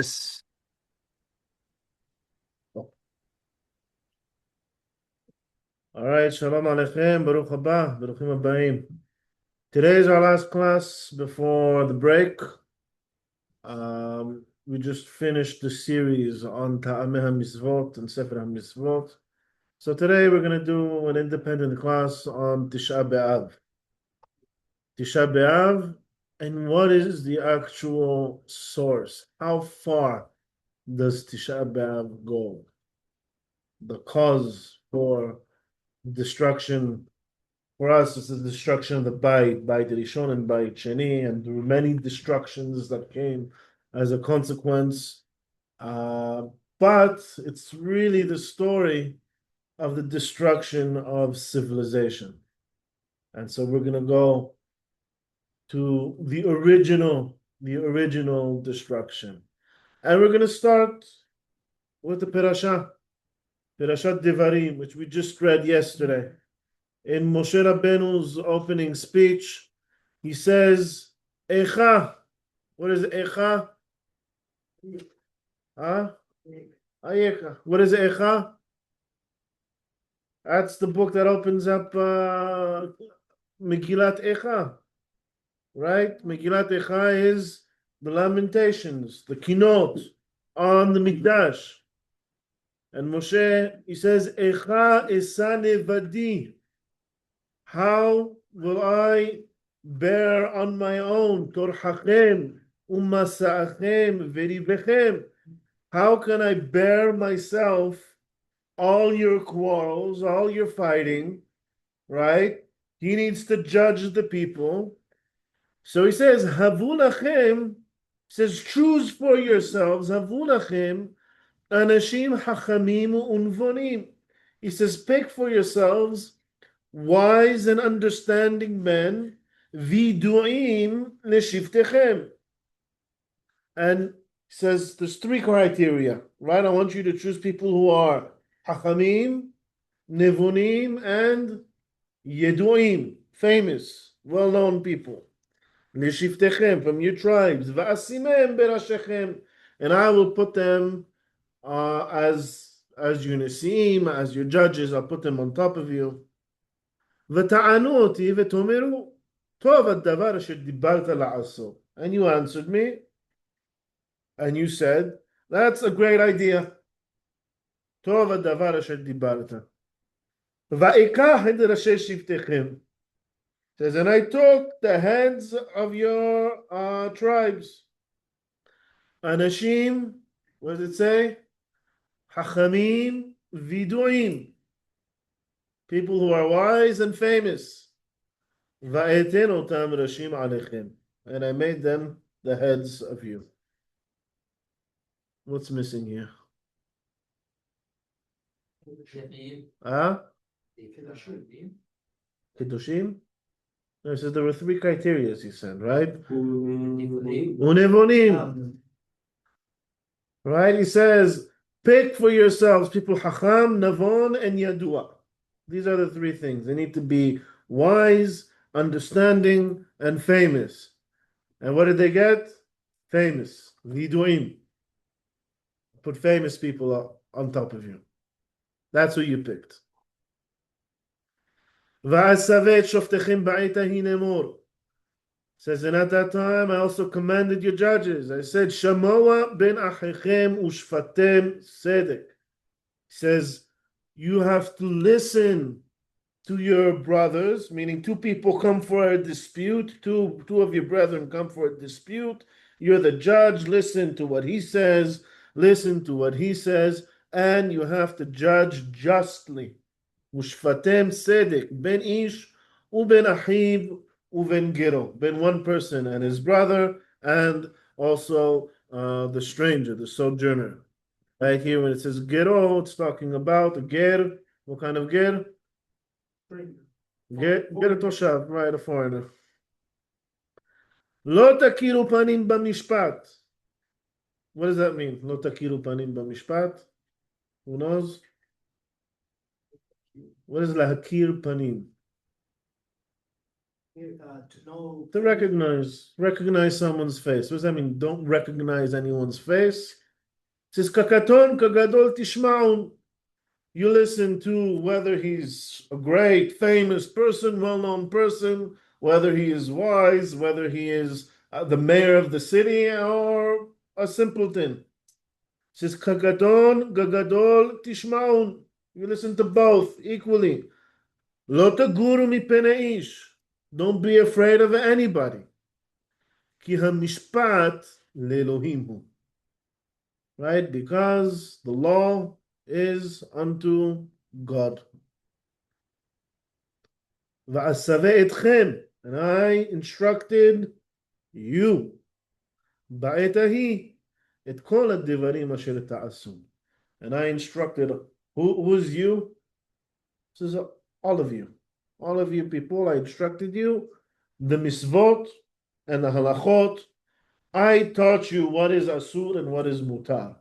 Yes. All right, Shalom Aleichem, Baruch Haba, Baruchim Habayim. Today is our last class before the break. We just finished the series on Ta'ameh HaMitzvot and Sefer HaMitzvot. So today we're going to do an independent class on Tisha B'Av. Tisha B'Av, and what is the actual source? How far does Tisha B'Av go? The cause for destruction. For us, it's the destruction of the Beit Rishon and Beit Sheni, and there were many destructions that came as a consequence. But it's really the story of the destruction of civilization. And so we're going to go to the original destruction. And we're going to start with the Perashat Devarim, which we just read yesterday. In Moshe Rabbeinu's opening speech, he says, Echa. What is Echa? Huh? Ayecha. What is Echa? That's the book that opens up Megillat Echa. Right? Megillat Echa is the Lamentations, the Kinot on the Mikdash. And Moshe, he says, Echa esa nevadi. How will I bear on my own torhachem umasa'achem verivechem? How can I bear myself all your quarrels, all your fighting, right? He needs to judge the people. So he says, Havu lachem, says, choose for yourselves, Havu lachem, anashim hachamim unvonim. He says, pick for yourselves wise and understanding men, viduim leshiftechem. And he says there's three criteria, right? I want you to choose people who are hachamim, nevunim, and yeduim, famous, well-known people. Leshiftechem, from your tribes, va'asimem berashechem, and I will put them as your nesim, as your judges. I'll put them on top of you. ותענו אותי ותאמרו, טוב הדבר אשר דיברת לעשות. And you answered me, and you said, that's a great idea. טוב הדבר אשר דיברת. ויקח את ראשי שבטיכם. Says, and I took the heads of your tribes. אנשים, what does it say? חכמים וידועים. People who are wise and famous. ואתן אותם ראשים עליכם. And I made them the heads of you. What's missing here? Kedoshim? No, it says there were three criteria, he said, right? Unevonim. Right? He says, pick for yourselves people Hacham, Navon, and Yadua. These are the three things. They need to be wise, understanding, and famous. And what did they get? Famous. Viduim. Put famous people on top of you. That's who you picked. Va'asavet shoftechem ba'ita hinemor. Says, and at that time I also commanded your judges. I said, Shamoa ben achechem ushfatem sedek. Says, you have to listen to your brothers, meaning two people come for a dispute, two of your brethren come for a dispute. You're the judge, listen to what he says, and you have to judge justly. Ushfatem sedek ben ish uben achiv uben gero, ben one person and his brother, and also the stranger, the sojourner. Right here, when it says gero, it's talking about a ger. What kind of ger? Ger toshav, right, a foreigner. Lo takiru panim b'mishpat. What does that mean? Lo takiru panim b'mishpat. Who knows? What is lahakir panim? To recognize someone's face. What does that mean? Don't recognize anyone's face. It says, Kakaton kagadol tishmaun. You listen to whether he's a great, famous person, well-known person, whether he is wise, whether he is the mayor of the city, or a simpleton. It says, Kakaton kagadol tishmaun. You listen to both equally. Lo taguru mipene ish. Don't be afraid of anybody. Ki hamishpat le'Elohim hu. Right? Because the law is unto God. Va'asave etchem. And I instructed you. Ba'et ahi. Et kol ha'devarim asher ta'asu. And I instructed, who's you? This is all of you. All of you people, I instructed you, the misvot and the halachot. I taught you what is asur and what is mutar.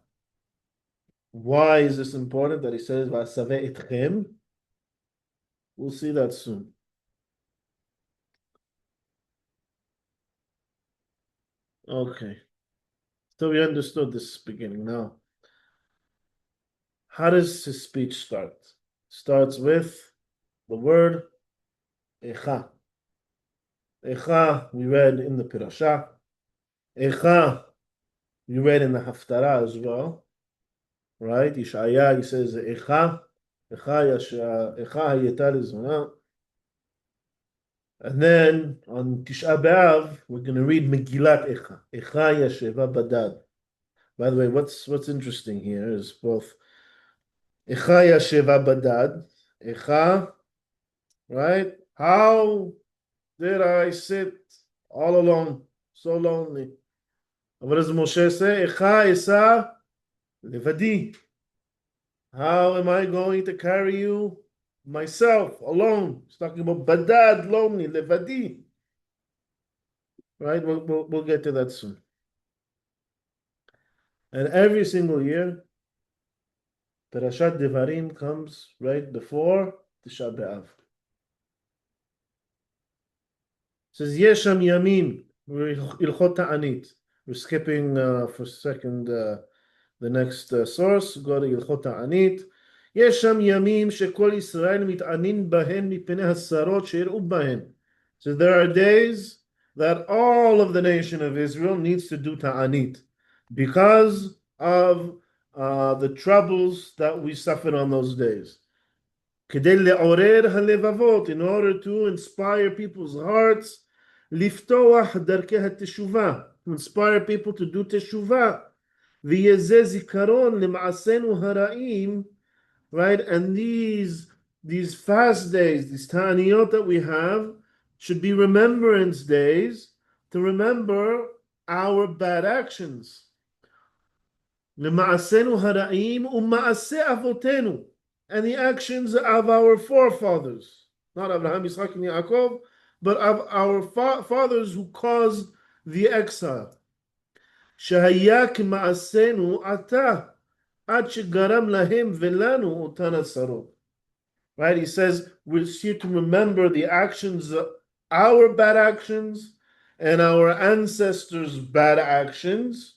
Why is this important that he says, V'asave etchem? We'll see that soon. Okay. So we understood this beginning now. How does his speech start? Starts with the word Echa. Echa, we read in the Pirashah. Echa, we read in the Haftarah as well. Right? Yeshaya, he says, Echa, Echa hayeta lezona. And then on Tisha B'Av, we're going to read Megillat Echa. Echa yasheva badad. By the way, what's interesting here is both Echa yasheva badad, Echa, right? How did I sit all alone, so lonely? What does Moshe say? Echa esa levadi. How am I going to carry you myself alone? He's talking about badad, lonely, levadi. Right? We'll get to that soon. And every single year, Parashat Devarim comes right before Tisha B'Av. It says Yesham Yamin Ilchot Ta'anit. We're skipping for a second the next source. Go to Ilchot Ta'anit. Yesham Yamim Shekol Yisrael Mit'anin Bahen Mipnei Hasarot She'ir'u Bahen. So there are days that all of the nation of Israel needs to do Ta'anit because of the troubles that we suffered on those days. Kedei le'orer halevavot, in order to inspire people's hearts, liftoach darkei hateshuvah, to inspire people to do teshuvah, v'yezeh zikaron lema'asenu hara'im, right? And these fast days, these ta'aniyot that we have, should be remembrance days to remember our bad actions. Lema'asenu hara'im u'ma'aseh avotenu, and the actions of our forefathers, not Abraham, Yitzchak, and Yaakov, but of our fathers who caused the exile. Shehaya k'ma'asenu ata, ad shegaram lahem velanu otan asarot. Right? He says we're here to remember the actions, our bad actions, and our ancestors' bad actions,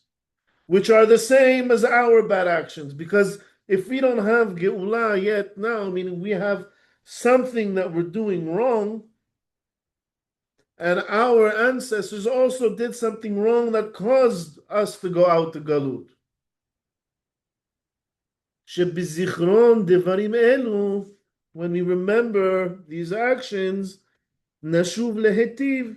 which are the same as our bad actions, because if we don't have Geulah yet now, meaning we have something that we're doing wrong, and our ancestors also did something wrong that caused us to go out to Galut. Shebizichron devarim elu, when we remember these actions, nashuv lehetiv,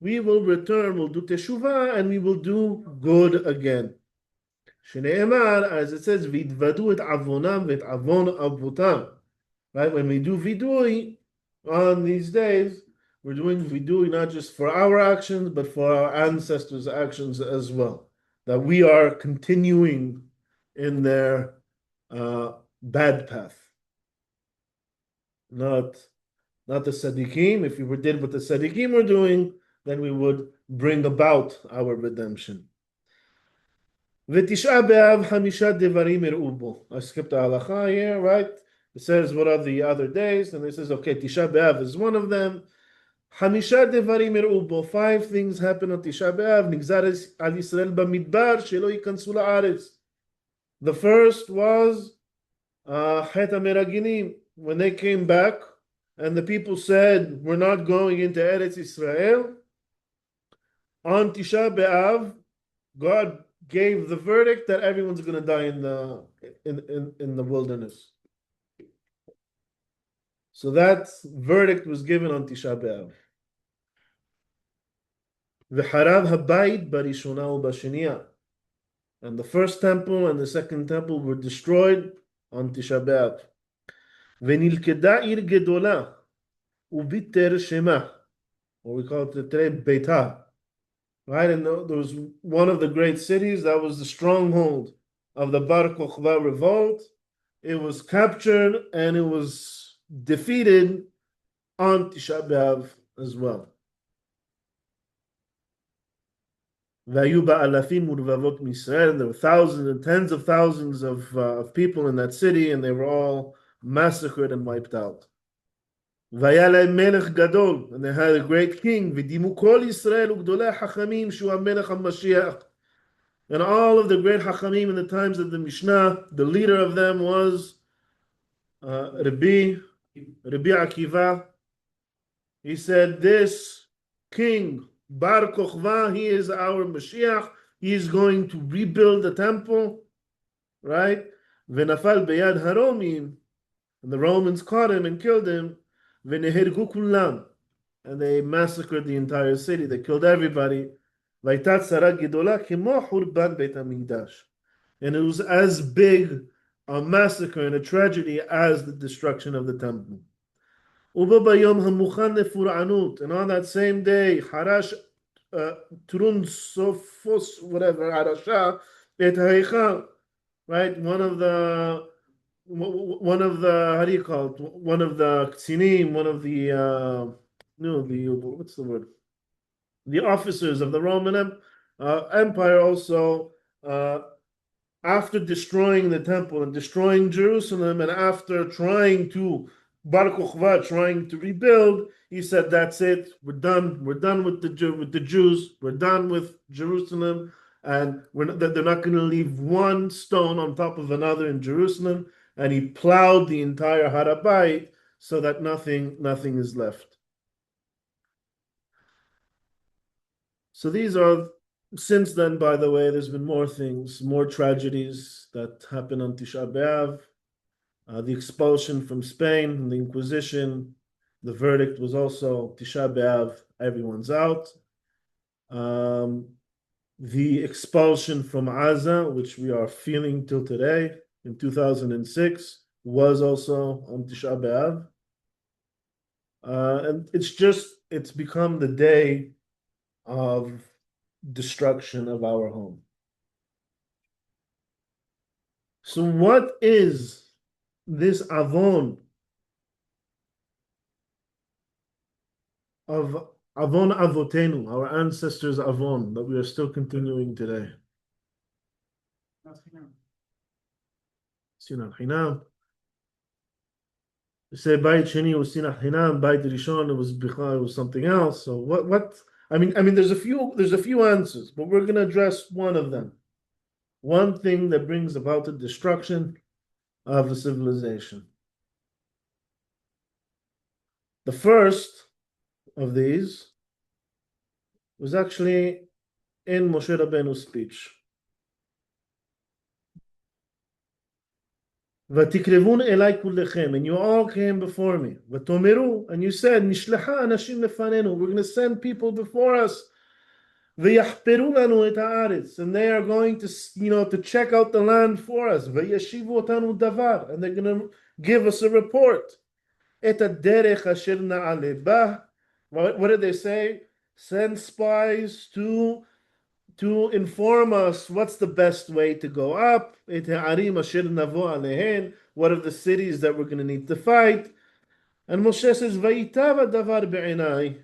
we will return, we'll do teshuvah, and we will do good again. Shneimar, as it says, vidvadu et avonam et avon avutam. Right? When we do vidui on these days, we're doing vidui not just for our actions, but for our ancestors' actions as well. That we are continuing in their bad path. Not the tzaddikim. If we did what the tzaddikim were doing, then we would bring about our redemption. V'tisha b'av hamisha devarim ir'u bo. I skipped the halacha here, right? It says what are the other days, and it says, okay, Tisha b'av is one of them. חמישה דברים אירעו בו. Five things happened on תשעה באב. נגזר על ישראל במדבר שלא ייכנסו לארץ. The first was חטא המרגלים. When they came back and the people said, we're not going into Eretz Israel, on Tisha B'Av, God gave the verdict that everyone's going to die in the wilderness. So that verdict was given on Tisha B'Av. V'harav habayit barishona u'basheniya. And the first temple and the second temple were destroyed on Tisha B'Av. V'nilkeda ir gedola u'biter shema, or we call it today Beitah. Right, and there was one of the great cities that was the stronghold of the Bar Kokhba revolt. It was captured and it was defeated on Tisha B'Av as well. There were thousands and tens of thousands of people in that city, and they were all massacred and wiped out. והיה להם מלך גדול, and they had a great king, ודימו כל ישראל וגדולי החכמים שהוא המלך המשיח. And all of the great hachamim in the times of the Mishnah, the leader of them was Rabbi Akiva. He said, this king, Bar Kokhba, he is our Mashiach. He is going to rebuild the temple, right? V'nafal beyad haromim, and the Romans caught him and killed him. V'nehergu kulam, and they massacred the entire city. They killed everybody. V'aytat tzara gedola kemo hurban Beit HaMikdash. And it was as big a massacre and a tragedy as the destruction of the temple. Uba bayom hamuchan lefur'anut, and on that same day, Harash Turun Sofos, whatever, Harasha, et haichal, right? One of the how do you call it? One of the ksinim, one of the what's the word? The officers of the Roman Empire also, after destroying the temple and destroying Jerusalem, and after trying to Bar Kokhba, trying to rebuild, he said, "That's it. We're done. We're done with the Jews. We're done with Jerusalem, and they're not going to leave one stone on top of another in Jerusalem." And he plowed the entire Harabayit so that nothing is left. So these are, since then, by the way, there's been more things, more tragedies that happened on Tisha B'Av. The expulsion from Spain, the Inquisition, the verdict was also Tisha B'Av, everyone's out. The expulsion from Gaza, which we are feeling till today, in 2006, was also on Tisha B'Av. And it's become the day of destruction of our home. So what is this avon of avon avotenu, our ancestors' avon, that we are still continuing today? Sinat Hinam. They say Bayit Sheni was Sinat Hinam, Bayit Rishon it was something else. So what? I mean, there's a few answers, but we're going to address one of them. One thing that brings about the destruction of a civilization. The first of these was actually in Moshe Rabbeinu's speech. Vatikrevun elai kullechem, and you all came before me. Vatomeru, and you said, Nishlecha anashim lefanenu, we're going to send people before us. V'yachperu lanu et haaretz, and they are going to, to check out the land for us. V'yashivu otanu davar, and they're going to give us a report. Et haderech asher na'aleh bah. What did they say? Send spies to inform us what's the best way to go up. What are the cities that we're going to need to fight? And Moshe says, "Vayitav davar be'enai,"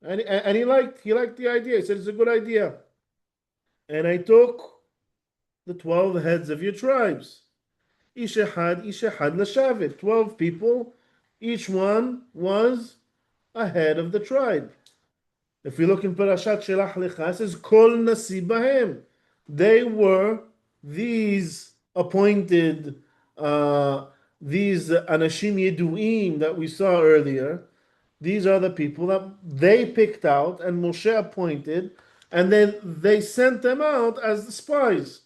and he liked the idea. He said it's a good idea. And I took the 12 heads of your tribes, ish echad l'shavet, 12 people. Each one was ahead of the tribe. If you look in Parashat Shelach Lecha, it says, Kol Nasi Bahem. They were these appointed, these Anashim Yedu'im that we saw earlier. These are the people that they picked out and Moshe appointed, and then they sent them out as the spies.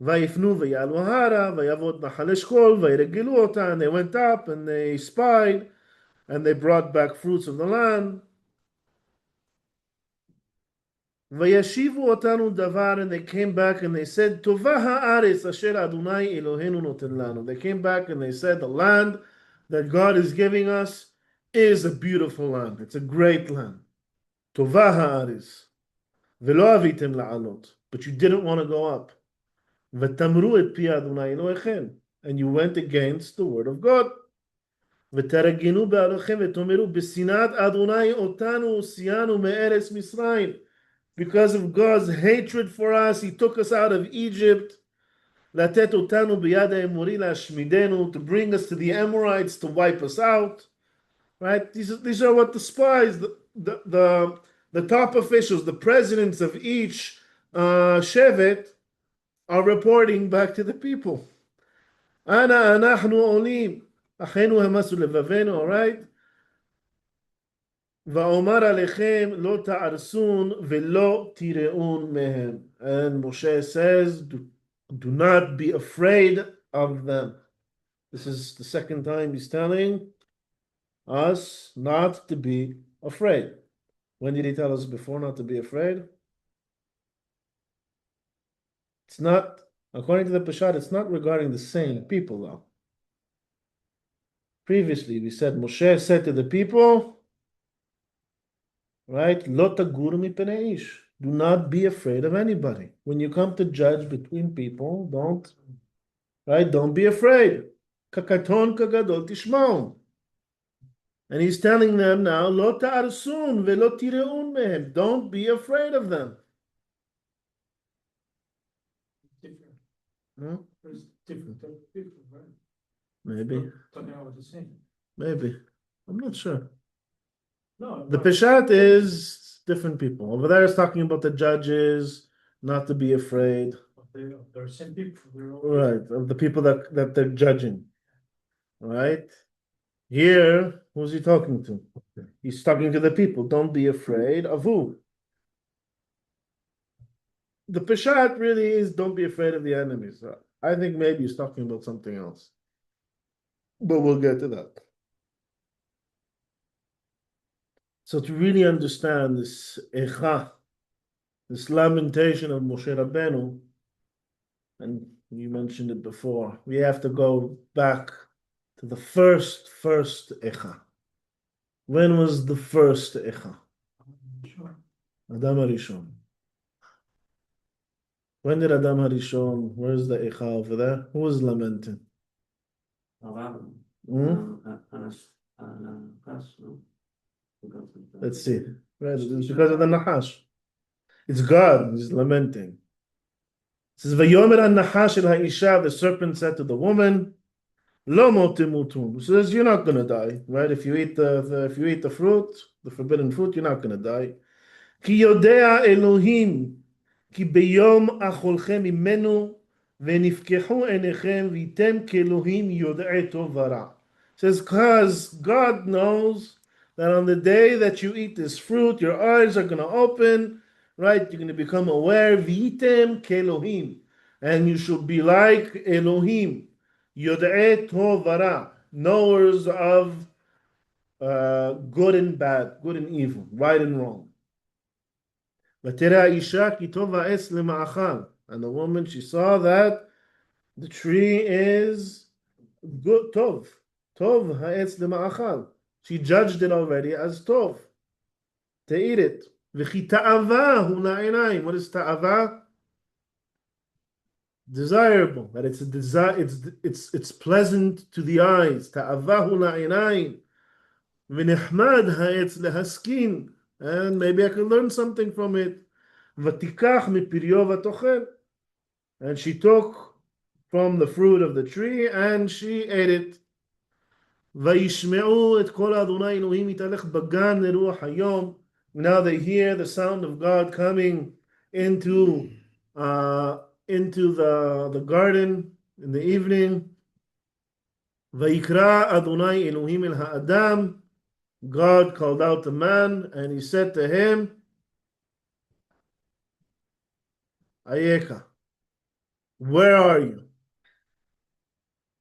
ויפנו ויעלו הרה, ויעבוד נחל אשכול, וירגלו אותה, and they went up and they spied, and they brought back fruits of the land. וישיבו אותנו דבר, and they came back and they said, טובה הארץ אשר אדוני אלוהינו נותן לנו. They came back and they said, the land that God is giving us is a beautiful land. It's a great land. טובה הארץ. ולא אביתם לעלות. But you didn't want to go up. ותמרו את פי אדוני אלוהיכם. And you went against the word of God. ותרגנו בעליכם ותאמרו בשנאת אדוני אותנו הוציאנו מארץ מצרים. Because of God's hatred for us, He took us out of Egypt. לתת אותנו ביד האמורי להשמידנו, to bring us to the Amorites to wipe us out. Right? These are what the spies, the top officials, the presidents of each shevet are reporting back to the people. אנה אנחנו עולים, אחינו המסו לבבנו, all right? ואומר עליכם לא תערסון ולא תיראון מהם. And Moshe says, do not be afraid of them. This is the second time he's telling us not to be afraid. When did he tell us before not to be afraid? It's not, according to the Peshat, it's not regarding the same people though. Previously we said, Moshe said to the people, right? Lo tagur mipnei ish. Do not be afraid of anybody. When you come to judge between people, don't be afraid. Kakaton kagadol tishmon. And he's telling them now, lo ta'arsun velo tireun mehem. Don't be afraid of them. Different. Hmm? There's different type of people, right? Maybe. Talking about the same. Maybe. I'm not sure. No. The Peshat is different people. Over there is talking about the judges, not to be afraid. They're same people. Right, of the people that they're judging. Right? Here, who's he talking to? He's talking to the people. Don't be afraid of who? The Peshat really is don't be afraid of the enemies. I think maybe he's talking about something else. But we'll get to that. So to really understand this echa, this lamentation of Moshe Rabbeinu, and you mentioned it before, we have to go back to the first echa. When was the first echa? Sure. Adam HaRishon. When did Adam HaRishon, where's the echa over there? Who was lamenting? Let's see. Right, it's because of the Nahash. It's God who's lamenting. It says, Vayomer an-Nahash el ha'isha, the serpent said to the woman, Lo motimutun. It says, you're not going to die. Right? If you eat the fruit, the forbidden fruit, you're not going to die. Ki yodea Elohim, ki beyom acholchem imenu, v'nifkechu enechem, v'item kelohim yodei tov v'ra. It says, because God knows that on the day that you eat this fruit, your eyes are going to open, right? You're going to become aware, v'item kelohim, and you should be like Elohim, yodei tov v'ra, knowers of good and bad, good and evil, right and wrong. And the woman, she saw that the tree is good, tov. Tov ha'etz lema'achal. She judged it already as tov, to eat it. V'chi ta'ava hu la'inayim. What is ta'ava? Desirable. That it's a desire. It's pleasant to the eyes. Ta'ava hu la'inayim. V'nechmad ha'etz lehaskin. And maybe I can learn something from it. V'tikach mipiryo v'tochel. And she took from the fruit of the tree and she ate it. וישמעו את קול אדוני אלוהים מתהלך בגן לרוח היום. Now they hear the sound of God coming into the garden in the evening. ויקרא אדוני אלוהים אל האדם. God called out the man and he said to him, Ayeka, where are you?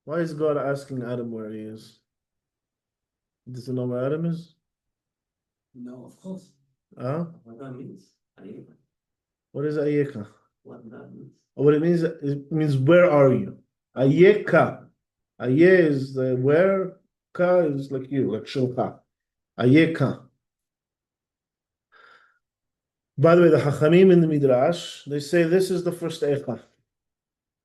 Why is God asking Adam where he is? Does he know where Adam is? No, of course. Huh? What that means? Ayeka. What is Ayeka? What that means? What it means where are you? Ayeka. Aye is the where, ka is like you, like shulcha. Ayeka. By the way, the Hachamim in the Midrash, they say this is the first Echa.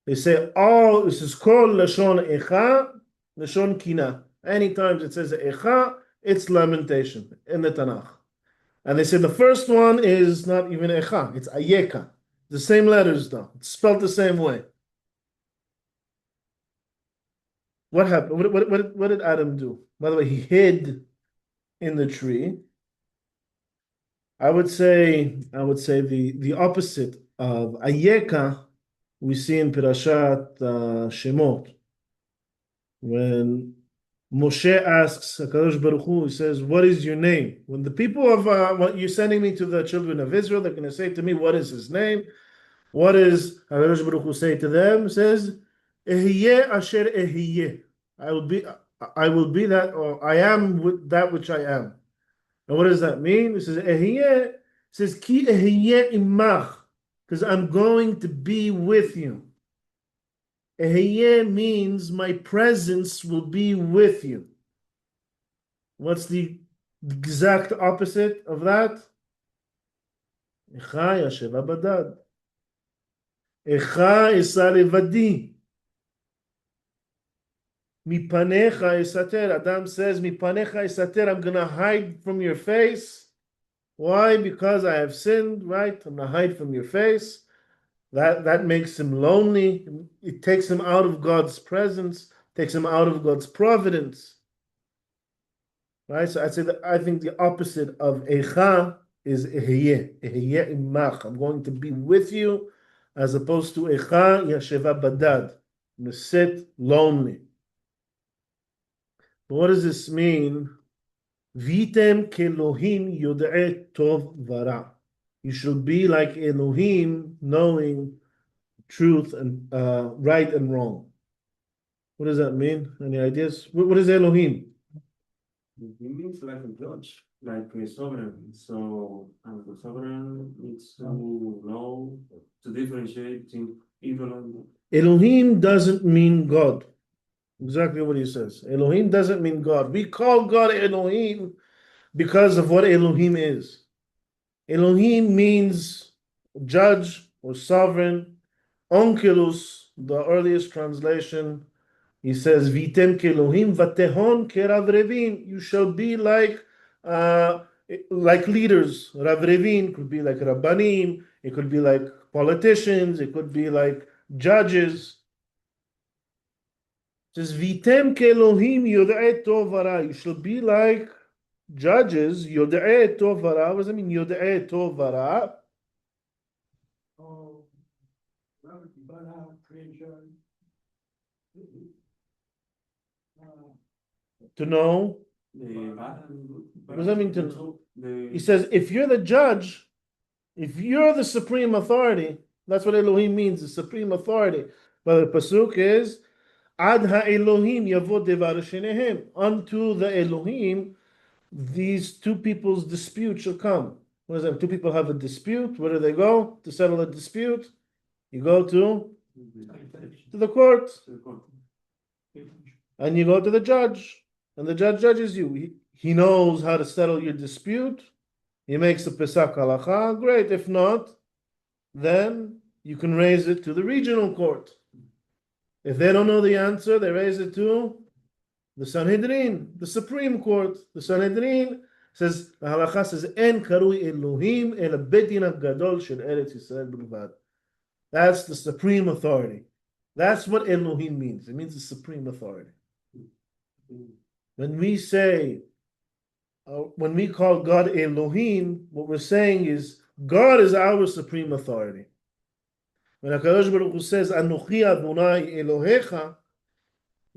They say all this is called Lashon Echa, Lashon Kina. Anytime it says Echa, it's lamentation in the Tanakh. And they say the first one is not even Echa, it's Ayeka. The same letters though. It's spelled the same way. What happened? What did Adam do? By the way, he hid in the tree. I would say the opposite of Ayeka we see in Pirashat Shemot. When Moshe asks HaKadosh Baruch Hu, he says, what is your name? When the people of what you're sending me to the children of Israel, they're going to say to me, what is his name? What does HaKadosh Baruch Hu say to them? He says, Ehyeh asher ehyeh. I will be that, or I am with that which I am. And what does that mean? It says, Ehyeh, says, Ki ehyeh imach, because I'm going to be with you. Ehyeh means my presence will be with you. What's the exact opposite of that? Echa yashev abadad. Echa esa levadi. Mipanecha esater. Adam says, Mipanecha esater. I'm going to hide from your face. Why? Because I have sinned, right? I'm going to hide from your face. That makes him lonely. It takes him out of God's presence, takes him out of God's providence. Right? So I think the opposite of Echa is Ehyeh. Ehyeh imach. I'm going to be with you, as opposed to Echa yasheva badad. I'm going to sit lonely. But what does this mean? Vitem kelohim yod'eh tov vara. You should be like Elohim, knowing truth and right and wrong. What does that mean? Any ideas? What is Elohim? It means like a judge, like a sovereign. So, the sovereign needs to know, to differentiate between evil and Elohim doesn't mean God. Exactly what he says. Elohim doesn't mean God. We call God Elohim because of what Elohim is. Elohim means judge or sovereign. Onkelos, the earliest translation, he says, Vitem kelohim vatehon keravrevin. You shall be like leaders. Ravrevin could be like Rabbanim, it could be like politicians, it could be like judges. It says, Vitem kelohim yod'eh tov vara. You shall be like judges, yod'eh tov vara. What does that mean, yod'eh tov vara? Oh, creation. To know. what does that mean to know? He says, if you're the judge, if you're the supreme authority, that's what Elohim means, the supreme authority. But the pasuk is, Ad ha-Elohim yavod devar shenehem. Unto the Elohim, these two people's dispute shall come. What is that? Two people have a dispute. Where do they go to settle a dispute? You go to the court. And you go to the judge. And the judge judges you. He knows how to settle your dispute. He makes a Pesach halacha. Great. If not, then you can raise it to the regional court. If they don't know the answer, they raise it to the Sanhedrin, the Supreme Court. The Sanhedrin says, the halacha says, En karui Elohim el beit din gadol shel Eretz Yisrael bilvad. That's the supreme authority. That's what Elohim means. It means the supreme authority. When we say, when we call God Elohim, what we're saying is God is our supreme authority. When HaKadosh Baruch Hu says, Anochi Adonai Elohecha,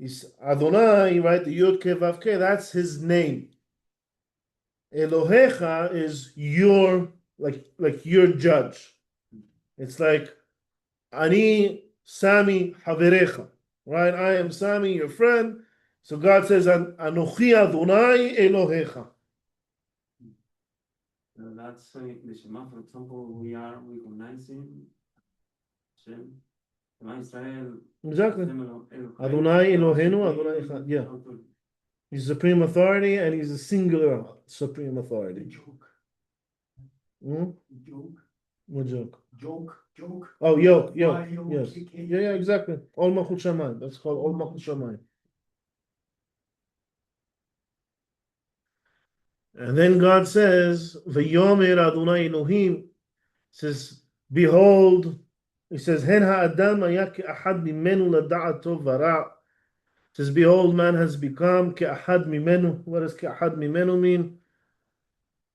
is Adonai, right? The Yod Ke Vav Ke, that's his name. Elohecha is your, like your judge. It's like Ani Sami Haverecha, right? I am Sami, your friend. So God says, Anochi Adonai Elohecha. That's the Shema, for example, we are recognizing Hashem, Shema Israel. Exactly. Hashem Elohim, Adonai Eloheinu, Hashem Adonai Echad. Yeah. authority. He's supreme authority and he's a singular supreme The authority. joke, Hmm? joke, What joke? joke. Oh, yoke, Y-O-K-K. yes. Yeah, exactly. Ol Malchut Shamayim. That's called Ol Malchut Shamayim. And then God says, V'yomer Adonai Elohim, says, behold, he says, Hen ha'adam haya ke'ahad mimenu lada'at tov v'ra'. Says, behold, man has become ke'ahad mimenu. What does ke'ahad mimenu mean?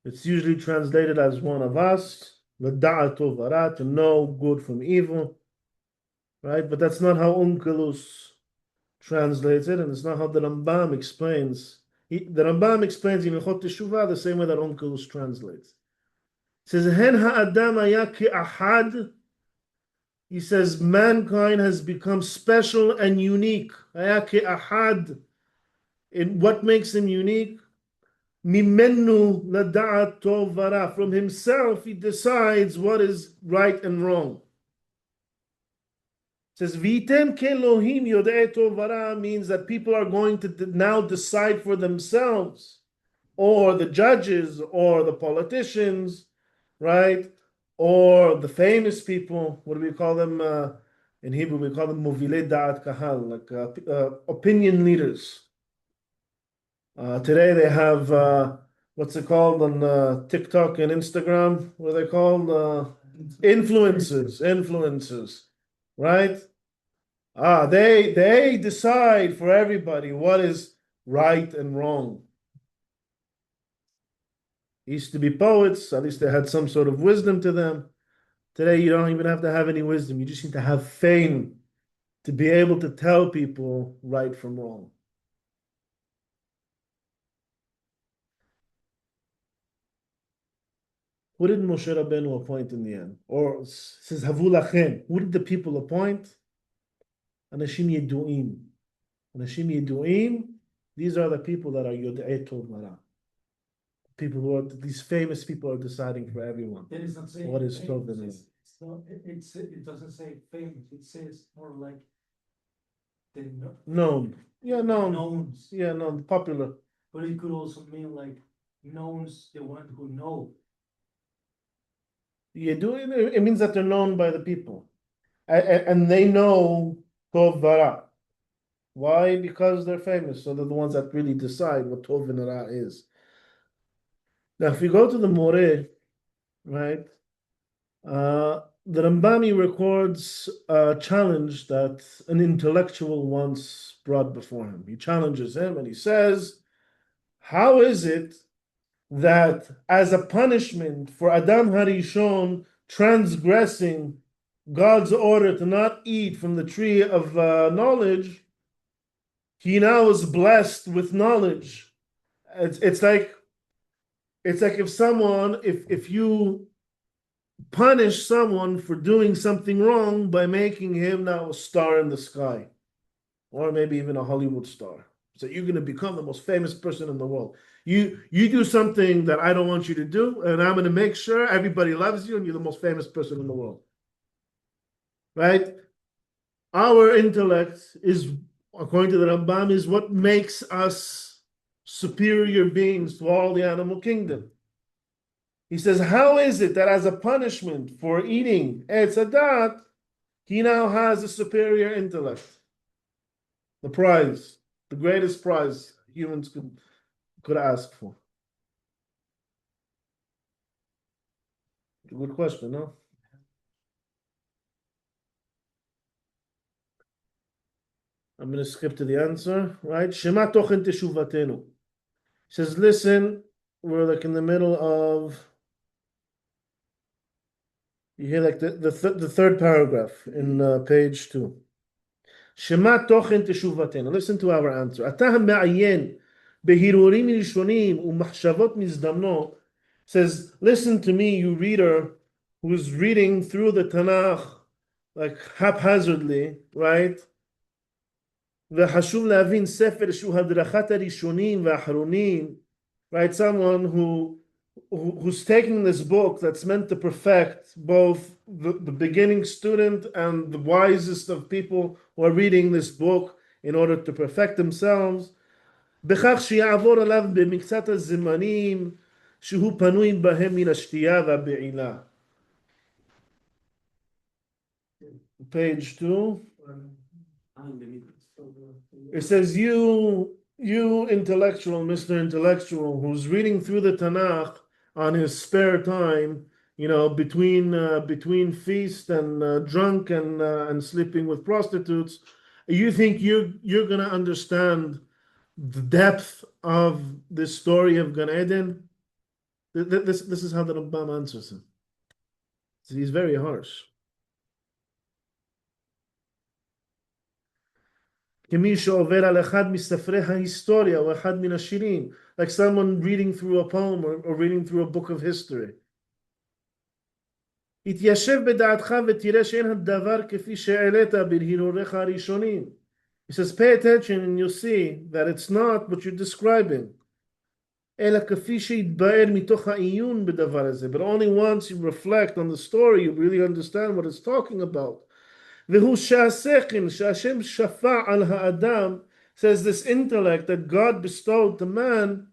It's usually translated as one of us, lada'at tov v'ra', to know good from evil. Right? But that's not how Onkelos translates it, and it's not how the Rambam explains. The Rambam explains in Ilchot Teshuvah the same way that Onkelos translates. It says, Hen ha'adam haya ke'ahad. He says, mankind has become special and unique. Haya ke'ahad. In what makes him unique? Mimenu lada'at tov v'ra. From himself, he decides what is right and wrong. It says, V'item ke'Elohim yodei tov v'ra means that people are going to now decide for themselves, or the judges, or the politicians, right? Or the famous people. What do we call them in Hebrew? We call them movilei da'at kahal, like opinion leaders. Today they have what's it called on TikTok and Instagram? What are they called? Influencers, right? They decide for everybody what is right and wrong. Used to be poets, at least they had some sort of wisdom to them. Today you don't even have to have any wisdom, you just need to have fame to be able to tell people right from wrong. Who did Moshe Rabbeinu appoint in the end? Or it says Havu lachem. Who did the people appoint? Anashim Yedu'im. Anashim Yedu'im, these are the people that are Yod'ei Tov V'ra. People who are, these famous people are deciding for everyone. That is not saying What is famous. Tov and It doesn't say famous, it says more like the known. Yeah, known. knowns. Yeah, known, popular. But it could also mean like knowns the one who know. Yedu'im, it means that they're known by the people. And they know Tov V'ra. Why? Because they're famous. So they're the ones that really decide what Tov and Ra is. Now, if you go to the Moreh, right, the Rambami records a challenge that an intellectual once brought before him. He challenges him and he says, how is it that as a punishment for Adam Harishon transgressing God's order to not eat from the tree of knowledge, he now is blessed with knowledge? It's like if you punish someone for doing something wrong by making him now a star in the sky, or maybe even a Hollywood star. So you're going to become the most famous person in the world. You do something that I don't want you to do, and I'm going to make sure everybody loves you, and you're the most famous person in the world. Right? Our intellect is, according to the Rambam, is what makes us superior beings to all the animal kingdom. He says, how is it that as a punishment for eating Etz Hadat, he now has a superior intellect? The prize, the greatest prize humans could ask for. Good question, no? I'm going to skip to the answer, right? Shema tochen teshuvatenu. Says, listen, we're like in the middle of, you hear like the third paragraph in page 2. Shema tochen teshuvatenu. Listen to our answer. אתה המעיין בהרהורים ראשונים ומחשבות מזדמנות. Says, listen to me, you reader, who's reading through the Tanakh like haphazardly, right? וחשוב להבין ספר שהוא הדרכת הראשונים והאחרונים, right? Someone who's taking this book that's meant to perfect both the beginning student and the wisest of people who are reading this book in order to perfect themselves, בכך שיעבור עליו במקצת הזמנים שהוא פנוי בהם מן השתייה והבעילה. Page 2. It says, you intellectual, Mr. Intellectual, who's reading through the Tanakh on his spare time, you know, between feast and drunk and sleeping with prostitutes, you think you're going to understand the depth of this story of Gan Eden? This is how the Rambam answers him. He's very harsh. כמי שעובר על אחד מספרי ההיסטוריה או אחד מן השירים, like someone reading through a poem or reading through a book of history. התיישב בדעתך ותראה שאין הדבר כפי שהעלית בהרהוריך הראשונים. He says, pay attention and you'll see that it's not what you're describing. אלא כפי שהתבאר מתוך העיון בדבר הזה. But only once you reflect on the story, you really understand what it's talking about. והוא שהשכל שהשם שפע על האדם, says this intellect that God bestowed to man,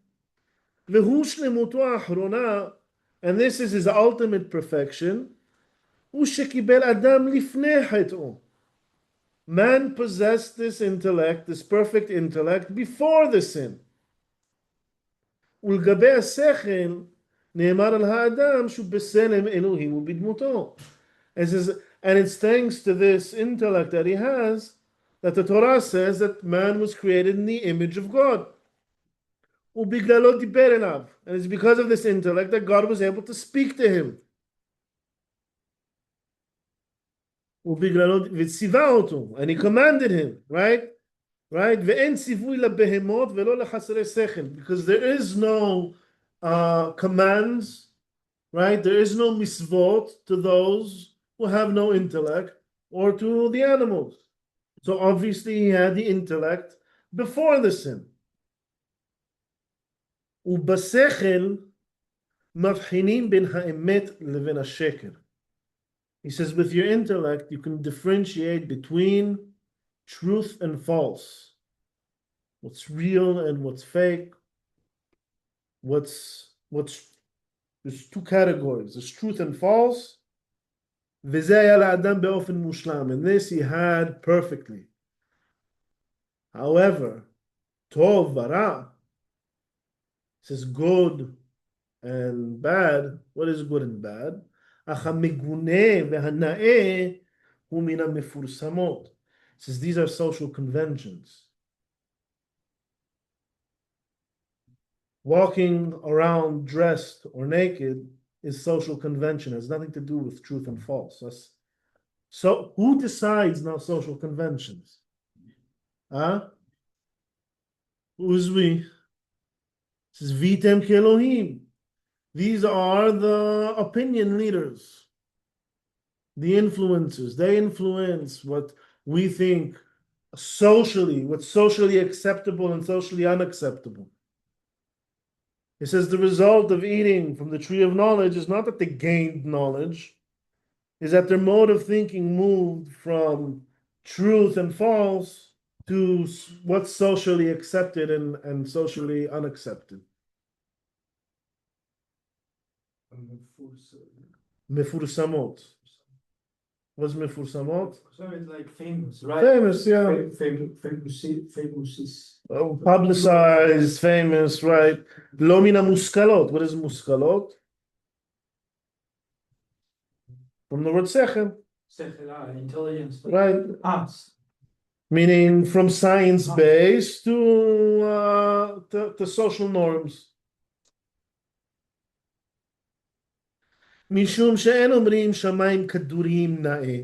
והוא שלמותו האחרונה, and this is his ultimate perfection, הוא שקיבל אדם לפני חטאו. Man possessed this intellect, this perfect intellect, before the sin. ולגבי השכל, נאמר על האדם שהוא בצלם אלוהים ובדמותו. And it's thanks to this intellect that he has that the Torah says that man was created in the image of God. ובגללו דיבר אליו. And it's because of this intellect that God was able to speak to him. ובגללו, וציווה אותו, and he commanded him, right? Right? ואין ציווי לבהמות ולא לחסרי שכל. Because there is no commands, right? There is no misvot to those who have no intellect, or to the animals. So obviously he had the intellect before the sin. ובשכל מבחינים בין האמת לבין השקר. He says, with your intellect, you can differentiate between truth and false. What's real and what's fake. There's two categories. There's truth and false. וזה היה לאדם באופן מושלם. And this he had perfectly. However, טוב ורע, says good and bad. What is good and bad? אך המגונה והנאה הוא מן המפורסמות. Says these are social conventions. Walking around dressed or naked is social convention. It has nothing to do with truth and false. So who decides now social conventions? Who's we? It says Vitem Kelohim. These are the opinion leaders, the influencers. They influence what we think socially, what's socially acceptable and socially unacceptable. It says the result of eating from the tree of knowledge is not that they gained knowledge, is that their mode of thinking moved from truth and false to what's socially accepted and socially unaccepted. Mefursamot. What's mefursamot? So it's like famous, right? Famous, yeah. Famous is. Oh, publicized, famous, right? Lo mina muskalot. What is muskalot? From the word sechel. Intelligence. Right. Arts. meaning from science-based to social norms. משום שאין אומרים שמיים כדוריים נאה.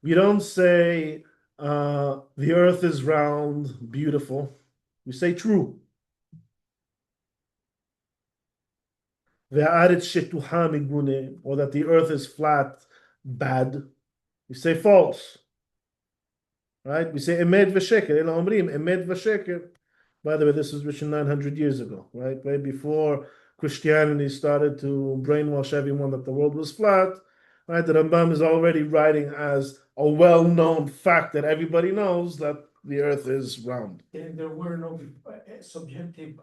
We don't say the earth is round, beautiful. We say true. והארץ שטוחה מגונה, or that the earth is flat, bad. We say false. Right? We say emet v'sheker. אלא אומרים emet v'sheker. By the way, this was written 900 years ago, right? Right before Christianity started to brainwash everyone that the world was flat, right? The Rambam is already writing as a well-known fact that everybody knows that the earth is round. There were no subjective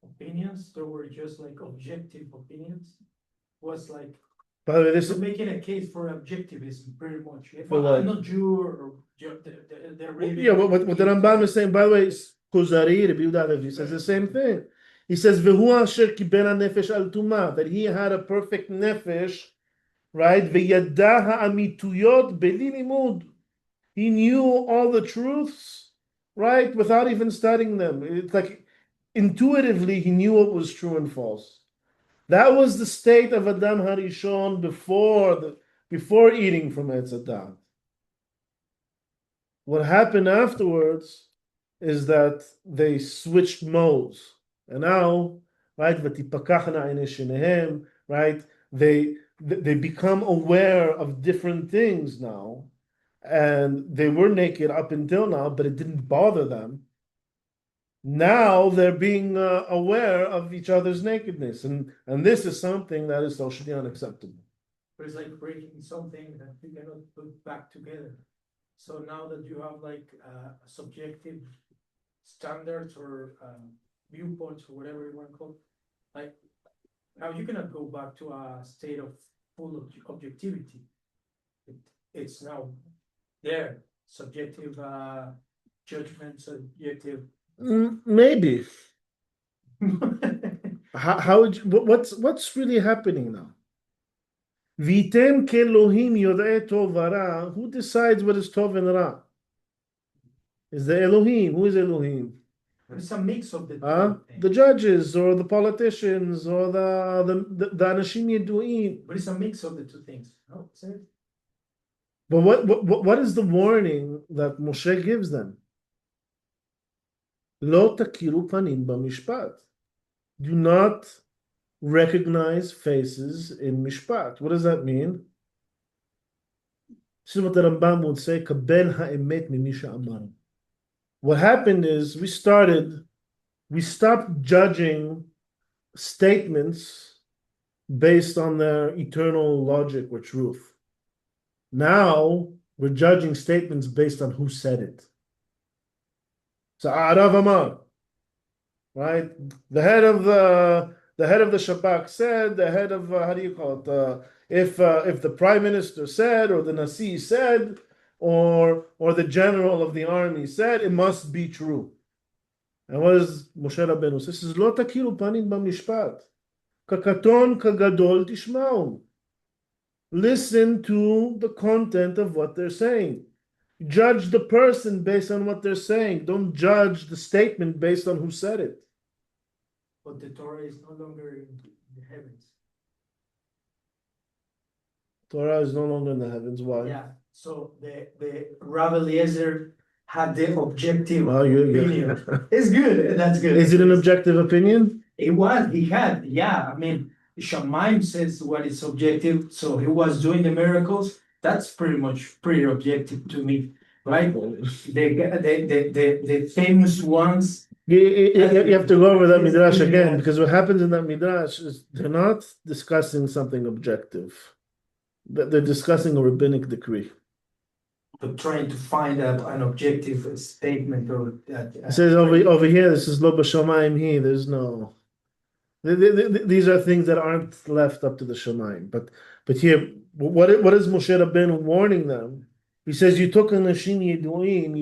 opinions, there were just like objective opinions. Was like By the way, this so is making a case for objectivism pretty much. If For I'm what? not Jew or they're really yeah. What the Rambam is saying. By the way, Kuzari, Rabbi Yehuda Halevi says the same thing. He says v'hu asher kibel hanefesh al tumah, that he had a perfect nefesh, right? V'yada ha'amituyot beli limud. He knew all the truths, right, without even studying them. It's like intuitively he knew what was true and false. That was the state of Adam Harishon before eating from Etz Hadat. What happened afterwards is that they switched modes, and now, right, right, they become aware of different things now, and they were naked up until now, but it didn't bother them. Now they're being aware of each other's nakedness, and this is something that is socially unacceptable. But it's like breaking something that you cannot put back together. So now that you have like subjective standards or viewpoints or whatever you want to call it, like now you cannot go back to a state of full objectivity. It's now there, subjective judgment, subjective. Maybe. How would you, what's really happening now? Vitem kelohim yodei tov v'ra. Who decides what is tov and ra? Is the Elohim? Who is Elohim? It's a mix of the The judges or the politicians or the anashim yeduim. But it's a mix of the two things. No, But what is the warning that Moshe gives them? Lo takiru panim b'mishpat. Do not recognize faces in mishpat. What does that mean? This is what the Rambam would say, kabel ha'emet mimi she'amar. What happened is we stopped judging statements based on their eternal logic or truth. Now we're judging statements based on who said it. So Arav Amar, right? The head of the Shabak said. The head of how do you call it? If the prime minister said, or the Nasi said, or the general of the army said, it must be true. And what does Moshe Rabbeinu say? He says, "Lo takiru panim b'mishpat, kakaton kagadol tishma'u." Listen to the content of what they're saying. Judge the person based on what they're saying. Don't judge the statement based on who said it. But the Torah is no longer in the heavens. Torah is no longer in the heavens. Why? Yeah. So the Rav Eliezer had the objective Oh, opinion. It's good. That's good. Is it an objective opinion? It was. He had. Yeah. I mean, Shamayim says what is objective. So he was doing the miracles. That's pretty objective to me, right? The famous ones. You have to go over that midrash again, because what happens in that midrash is they're not discussing something objective. They're discussing a rabbinic decree. But trying to find an objective statement or that. It says over here, this is lo b'shamayim he. There's no. These are things that aren't left up to the shamayim. But here, what is Moshe Rabbeinu warning them? He says, you took anashim yeduim,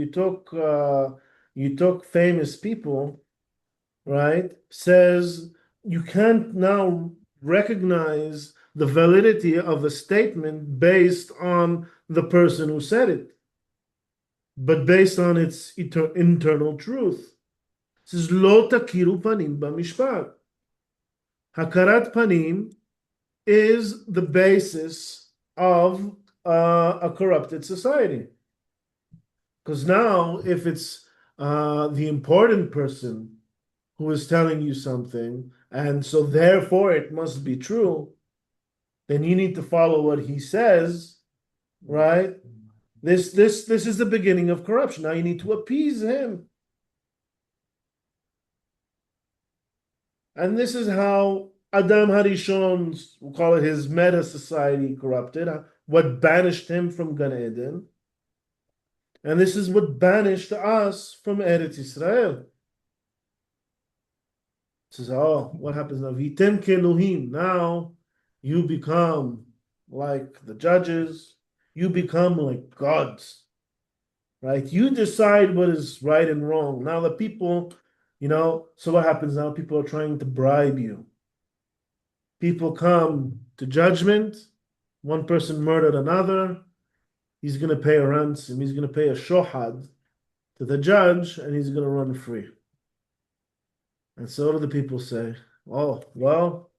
you took famous people, right? Says you can't now recognize the validity of a statement based on the person who said it. but based on its internal truth. It says, Lo takiru panim b'mishpat. Hakarat panim is the basis of a corrupted society. Because now, if it's the important person who is telling you something, and so therefore it must be true, then you need to follow what he says, right? This is the beginning of corruption. Now you need to appease him. And this is how Adam Harishon's, we'll call it his meta society, corrupted, what banished him from Gan Eden. And this is what banished us from Eretz Israel. It says, oh, what happens now? Vitem keluhim. Now you become like the judges. You become like gods. Right? You decide what is right and wrong. Now the people, so what happens now? People are trying to bribe you. People come to judgment. One person murdered another. He's going to pay a ransom. He's going to pay a shohad to the judge, and he's going to run free. And so do the people say, oh, well,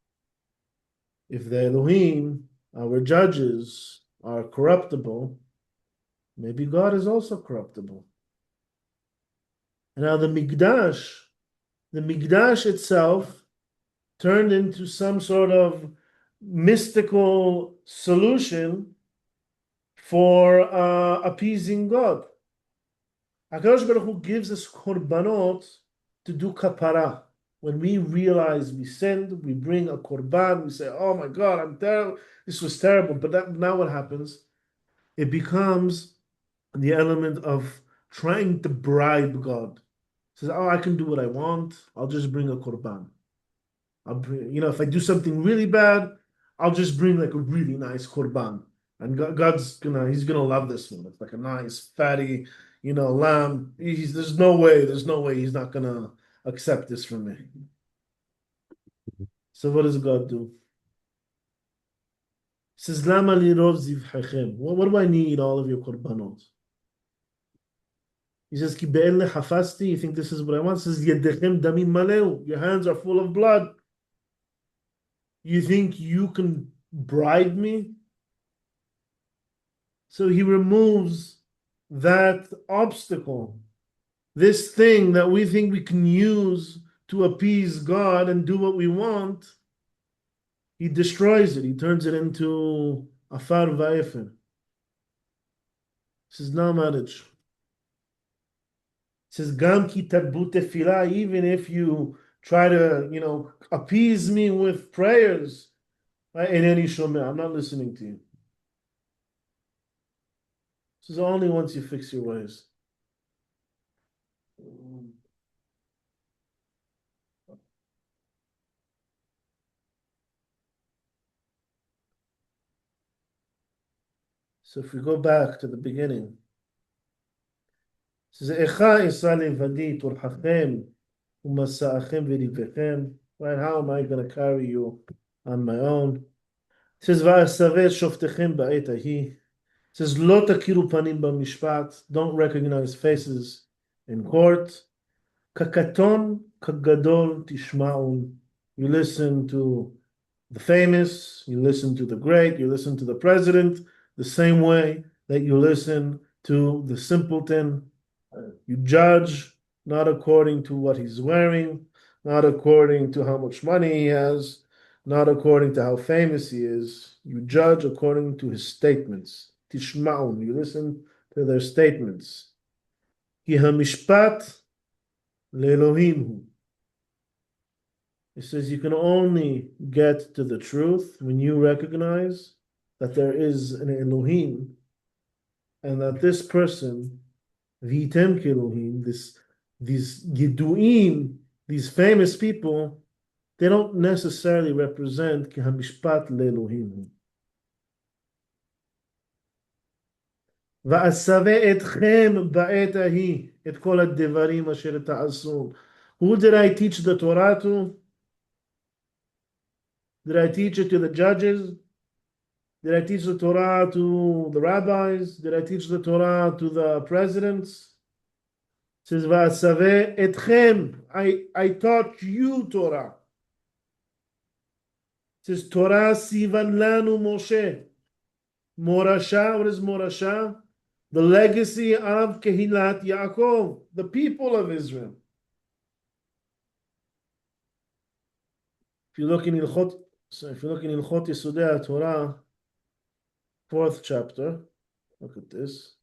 if the Elohim, our judges, are corruptible, maybe God is also corruptible. And now the Mikdash itself turned into some sort of mystical solution for appeasing God. HaKadosh Baruch Hu gives us korbanot to do kapara. When we realize we sinned, we bring a korban, we say, oh my God, I'm terrible. This was terrible. But now what happens? It becomes the element of trying to bribe God. It says, oh, I can do what I want. I'll just bring a korban. If I do something really bad, I'll just bring like a really nice korban. And he's gonna love this one. It's like a nice, fatty, lamb. There's no way he's not gonna accept this from me. So what does God do? He says, Lama li rov zivchechem. What do I need all of your korbanot? He says, Ki be'ele hafasti. You think this is what I want? He says, Yedechem damim maleu. Your hands are full of blood. You think you can bribe me? So he removes that obstacle, this thing that we think we can use to appease God and do what we want. He destroys it. He turns it into afar va'efer. This is no marriage. It says, Gam ki tarbu tefillah, even if you try to, appease me with prayers, right? In any shomeh, I'm not listening to you. This is only once you fix your ways. So if we go back to the beginning, it says, Echa isa levadi turhachem umasa'achem v'rivechem. Right? How am I going to carry you on my own? It says, Va'asaveh shoftechem ba'et ahi. It says, Lo takiru panim b'mishpat. Don't recognize faces in court. Kakaton kagadol tishma'un. You listen to the famous, you listen to the great, you listen to the president, the same way that you listen to the simpleton. You judge not according to what he's wearing, not according to how much money he has, not according to how famous he is. You judge according to his statements. Tishma'un, you listen to their statements. Ki hamishpat le'elohim. It says you can only get to the truth when you recognize that there is an Elohim and that this person, Vitem Kelohim, these Yiduim, these famous people, they don't necessarily represent Kihamishpat le'Elohim. Va'asave etchem ba'et ahi et kol ha'devarim asher ta'asun. Who did I teach the Torah to? Did I teach it to the judges? Did I teach the Torah to the rabbis? Did I teach the Torah to the presidents? It says, Va'asaveh etchem. I taught you Torah. It says, Torah sivan lanu Moshe. Morasha, what is Morasha? The legacy of Kehilat Yaakov, the people of Israel. If you look in Ilchot Yesodei Torah, 4th chapter, look at this.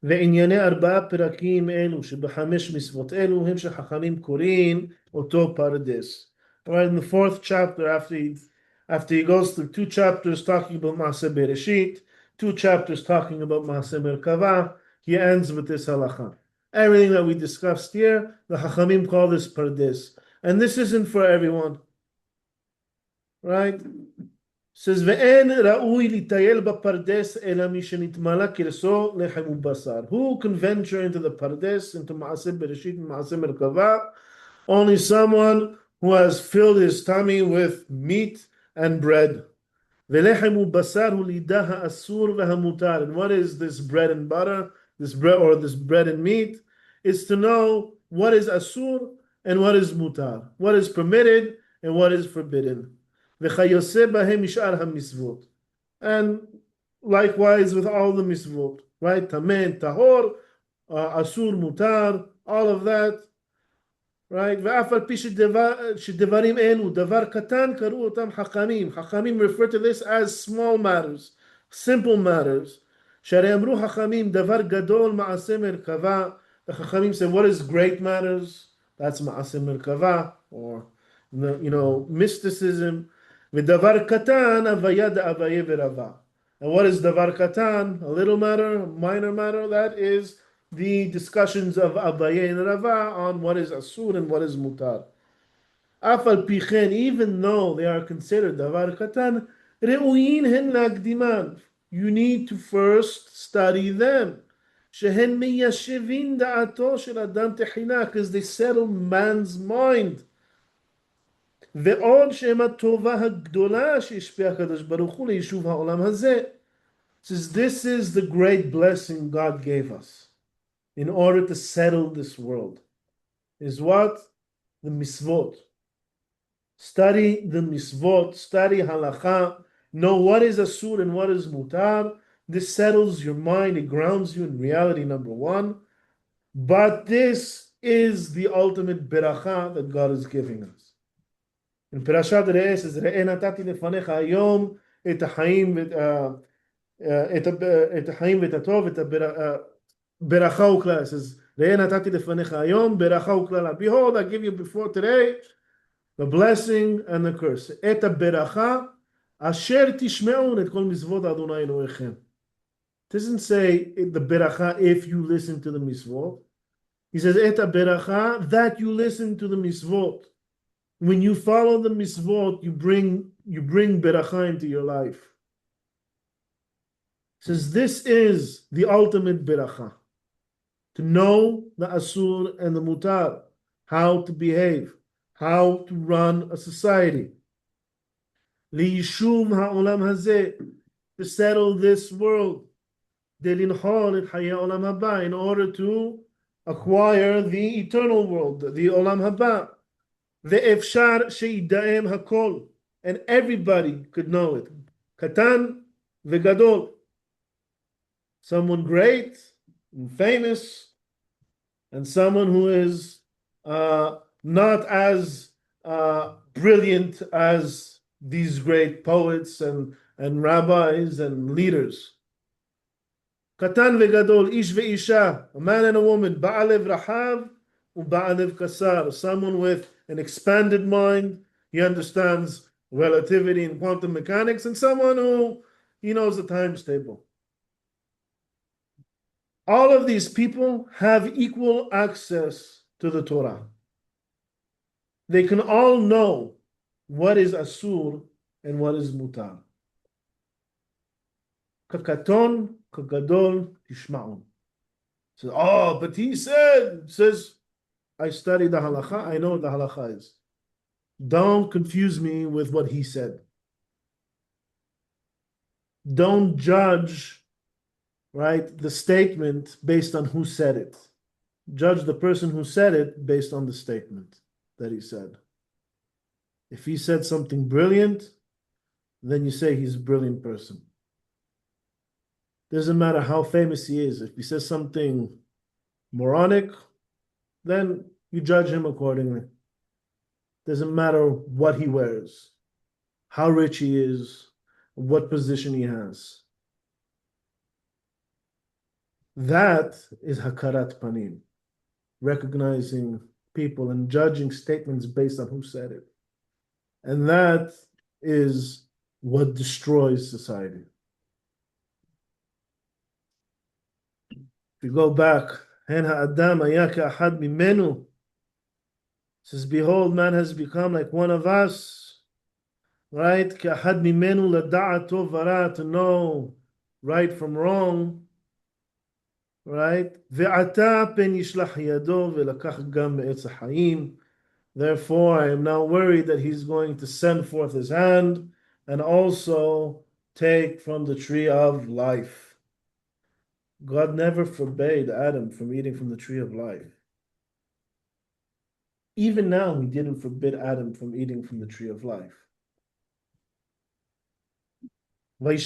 וענייני 4 פרקים אלו שבחמש מצוות אלו הם שחכמים קוראים אותו פרדס. Right, in the 4th chapter, after he goes through 2 chapters talking about Maaseh Bereshit, 2 chapters talking about Maaseh Merkava, he ends with this halacha. Everything that we discussed here, the Chachamim call this pardes. And this isn't for everyone. Right? Says, "Ve'en ra'ui litayel b'pardes ela mi shenitmala kirso lechem ubasar." Who can venture into the pardes, into Maaseh Bereshit and Maaseh Merkava? Only someone who has filled his tummy with meat and bread. Ve'lechem ubasar hu lidah ha'asur ve'hamutar. And what is this bread and butter? This bread and meat? Is to know what is asur and what is mutar, what is permitted and what is forbidden. And likewise with all the misvot, right? Tamen, tahor, asur, mutar, all of that, right? Chachamim refer to this as small matters, simple matters. The Chachamim say, what is great matters? That's Maaseh Merkava, or mysticism. V'davar katan avaya da'avaye v'rava. And what is davar katan? A little matter, a minor matter. That is the discussions of Abaye and Rava on what is asur and what is mutar. Afal pichen, even though they are considered davar katan, reuyin hen lagdiman. You need to first study them. Shehen miyashevin da'ato shel adam techina, because they settle man's mind. ועוד שהם הטובה הגדולה שהשפיע הקדוש ברוך הוא ליישוב העולם הזה. Says this is the great blessing God gave us in order to settle this world. Is what? The misvot. Study the misvot, study halacha, know what is asur and what is mutar. This settles your mind, it grounds you in reality, number one. But this is the ultimate beracha that God is giving us. In Parashat Re'eh says, "Re'eh natati lefanecha hayom et ha'chaim v'et hatov et beracha u'klal." It says, "Re'eh natati lefanecha hayom beracha u'klal." Behold, I give you before today the blessing and the curse. Et beracha asher tishme'un et kol mizvot Adonai Elohechem. It doesn't say the beracha if you listen to the misvot. He says, "Et beracha," that you listen to the misvot. When you follow the misvot, you bring beracha into your life. It says this is the ultimate beracha. To know the asur and the mutar, how to behave, how to run a society. Liyishum ha'olam hazeh, to settle this world. Delinchol et hayeh olam haba, in order to acquire the eternal world, the olam haba. Ve'efshar she'idaem hakol, and everybody could know it. Katan ve'gadol, someone great and famous, and someone who is not as brilliant as these great poets and rabbis and leaders. Katan ve'gadol, ish ve'isha, a man and a woman, ba'alev rahav u'ba'alev kasar, someone with an expanded mind, he understands relativity and quantum mechanics, and someone who he knows the times table. All of these people have equal access to the Torah. They can all know what is asur and what is mutar. Kakaton, kagadol, tishma'un. So, but he says, I study the halacha, I know what the halacha is. Don't confuse me with what he said. Don't judge, right, the statement based on who said it. Judge the person who said it based on the statement that he said. If he said something brilliant, then you say he's a brilliant person. Doesn't matter how famous he is. If he says something moronic, then you judge him accordingly. Doesn't matter what he wears, how rich he is, what position he has. That is hakarat panim, recognizing people and judging statements based on who said it. And that is what destroys society. If you go back, Hen ha'adam haya ka'ahad mimenu, says, behold, man has become like one of us, right? Ka'ahad mimenu lada'a tov vara, to know right from wrong, right? Ve'ata pen yishlach yado ve'lakach gam me'etz ha'chaim. Therefore, I am now worried that he's going to send forth his hand and also take from the tree of life. God never forbade Adam from eating from the tree of life. Even now, he didn't forbid Adam from eating from the tree of life. And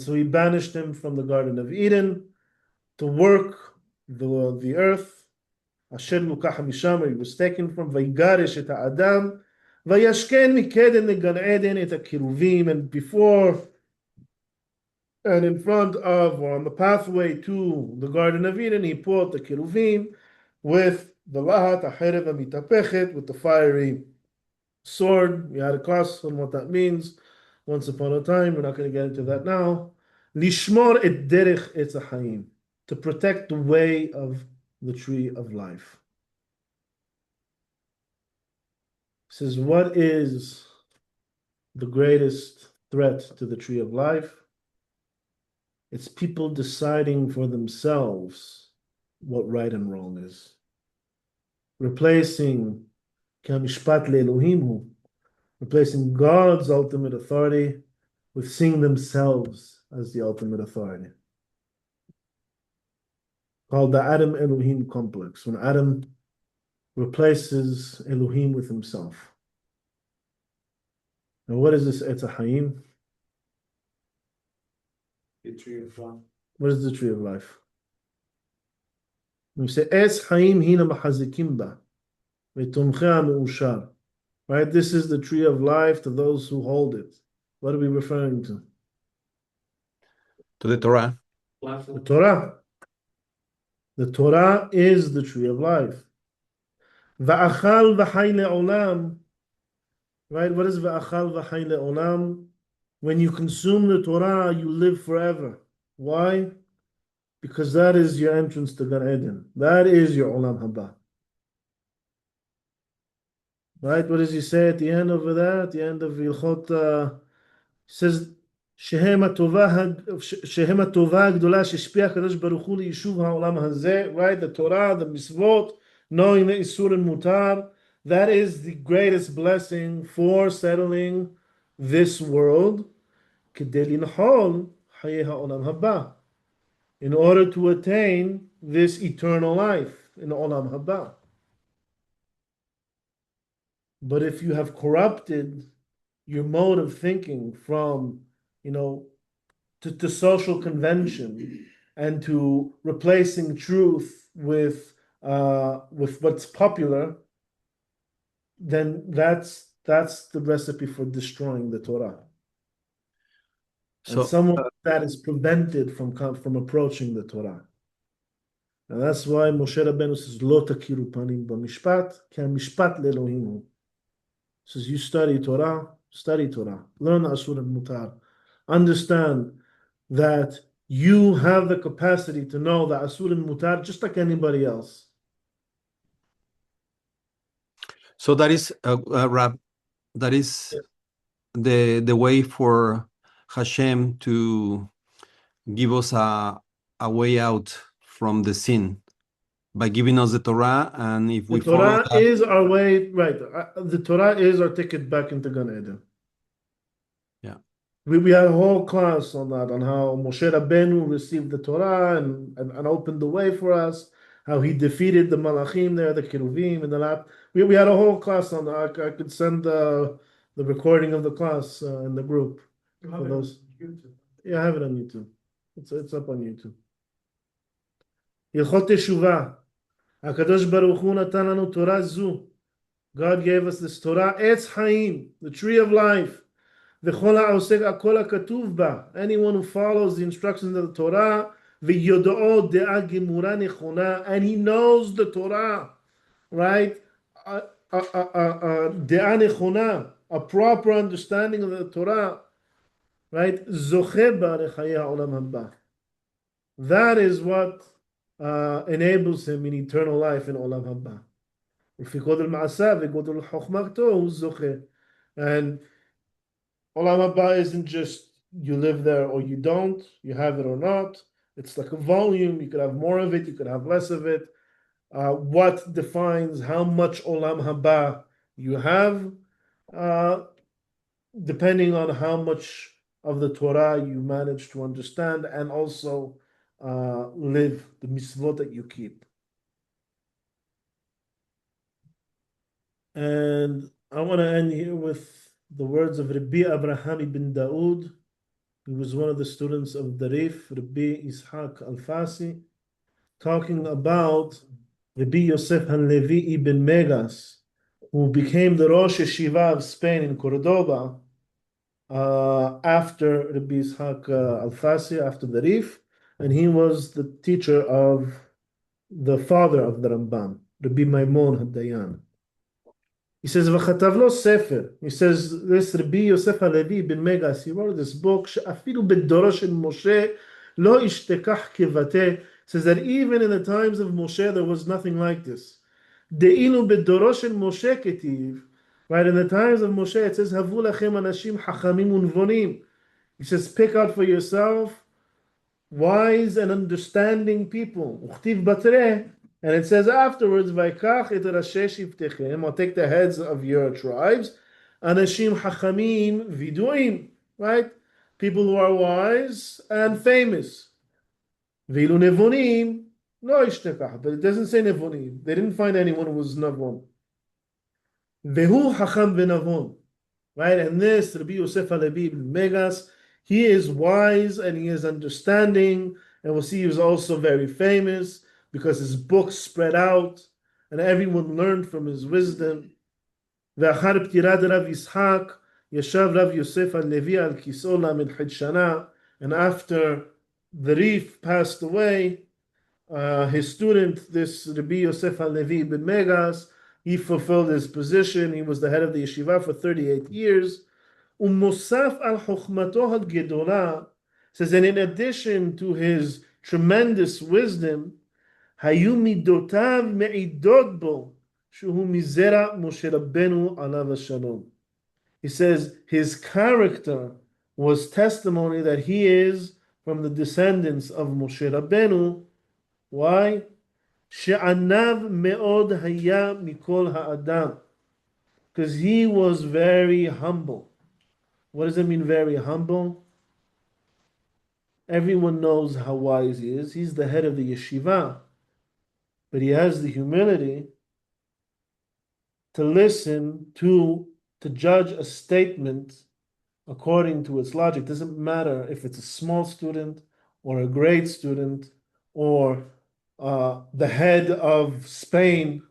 so he banished him from the Garden of Eden to work the earth. Asher lukach misham, he was taken from Vaygaresh et Adam, Vayashken mikeden legan Eden et kiruvim, and before and in front of, or on the pathway to the Garden of Eden, he put the kiruvim with the lahat acherev amitapechet, with the fiery sword. We had a class on what that means once upon a time. We're not going to get into that now. Lishmor et derech etz hachaim, to protect the way of the tree of life. It says, what is the greatest threat to the tree of life? It's people deciding for themselves what right and wrong is. Replacing kamishpat le'elohimu, replacing God's ultimate authority with seeing themselves as the ultimate authority. Called the Adam Elohim complex, when Adam replaces Elohim with himself. And what is this Etz HaChaim? The tree of life. What is the tree of life? We say Etz Chaim hina machazikim ba, ve'tomchei me'ushar. Right? This is the tree of life to those who hold it. What are we referring to? To the Torah. The Torah. The Torah is the tree of life. Va'achal v'chai le'olam. Right? What is va'achal v'chai le'olam? When you consume the Torah, you live forever. Why? Because that is your entrance to Gan Eden. That is your Olam Haba. Right? What does he say at the end over there? At the end of Ilchot, he says, Shehem HaTovah HaGdolah Sheshpiach HaKadosh Baruch Hu Liyishuv HaOlam Hazeh. Right? The Torah, the Mitzvot, knowing the Isur and Mutar, that is the greatest blessing for settling this world. Kedei linchol Hayei HaOlam Haba, in order to attain this eternal life in Olam Haba. But if you have corrupted your mode of thinking from, to social convention and to replacing truth with what's popular, then that's the recipe for destroying the Torah. And someone that is prevented from approaching the Torah. And that's why Moshe Rabbeinu says, Lo takiru panim b'mishpat, ki ha'mishpat le'Elohimu. Says, you study Torah, learn the Asur and Mutar. Understand that you have the capacity to know the Asur and Mutar just like anybody else. So that is, Rab, that is the way for Hashem to give us a way out from the sin. by giving us the Torah, and if The we follow Torah that, is our way, right? The Torah is our ticket back into Gan Eden. yeah. We had a whole class on that, on how Moshe Rabbeinu received the Torah and opened the way for us, how he defeated the Malachim there, the Keruvim and the lap. We had a whole class on that. I could send the recording of the class in the group. You For have it on those. YouTube. Yeah, I have it on YouTube. It's up on YouTube. Hilchot Teshuvah. HaKadosh Baruch Hu natan lanu Torah zu. God gave us this Torah, Etz Chaim, the tree of life. V'chol ha'osek akol ha'katuv ba. Anyone who follows the instructions of the Torah, v'yodo'o de'ah gemura nechona, and he knows the Torah, right? De'ah nechona, a proper understanding of the Torah, right? Zoche ba lechaye ha'olam haba. That is what enables him in eternal life in olam haba. And olam haba isn't just you live there or you don't, you have it or not. It's like a volume. You could have more of it, you could have less of it. What defines how much olam haba you have, depending on how much of the Torah you manage to understand and also live the mitzvot that you keep. And I want to end here with the words of Rabbi Abraham ibn Daoud. He was one of the students of Darif, Rabbi Ishaq Al-Fasi, talking about Rabbi Yosef Halevi ibn Megas, who became the Rosh Yeshiva of Spain in Cordoba after Rabbi Ishaq Al-Fasi, after Darif, and he was the teacher of the father of the Rambam, Rabbi Maimon Hadayan. He says, "V'chatavlo sefer." He says, "This Rabbi Yosef Halevi ben Megas, he wrote this book. She'afilu bedoro shel Moshe lo ishtekach kevate." Says that even in the times of Moshe there was nothing like this. De'ilu bedoro shel Moshe ketiv. Right, in the times of Moshe it says, "Havu lachem anashim hachamim unvonim." He says, pick out for yourself wise and understanding people. Uchtiv batre. And it says afterwards, Vaikach et rashe shivtechem, or take the heads of your tribes, anashim hachamim viduim, right? People who are wise and famous. Vilu nevonim, no ishtekach, but it doesn't say nevonim. They didn't find anyone who was navon. Vehu hacham venavon, right? And this Rabbi Yosef Halevi ibn Megas, he is wise and he is understanding, and we'll see he was also very famous, because his books spread out and everyone learned from his wisdom. ואחר פטירת רב יצחק, ישב רב יוסף הלוי על כיסאו ל"ח שנה, and after the Rif passed away, his student, this Rabbi Yosef Halevi ben Megas, he fulfilled his position. He was the head of the yeshiva for 38 years. ומוסף על חוכמתו הגדולה, says, and in addition to his tremendous wisdom, היו מידותיו מעידות בו שהוא מזרע משה רבנו עליו השלום. He says his character was testimony that he is from the descendants of Moshe Rabbeinu. Why? שענב מאוד היה מכל האדם. Because he was very humble. What does it mean, very humble? Everyone knows how wise he is. He's the head of the yeshiva. But he has the humility to listen to judge a statement according to its logic. It doesn't matter if it's a small student or a great student or the head of Spain,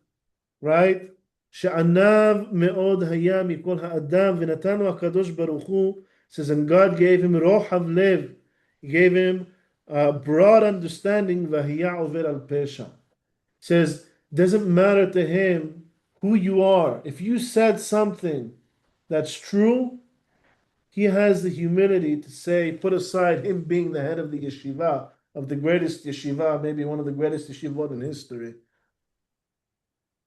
right? שענב מאוד היה מכל האדם ונתנו הקדוש ברוך הוא, says, and God gave him רוחב לב, he gave him a broad understanding, והיה עובר על פשע. Says, doesn't matter to him who you are. If you said something that's true, he has the humility to say, put aside him being the head of the yeshiva, of the greatest yeshiva, maybe one of the greatest yeshivot in history,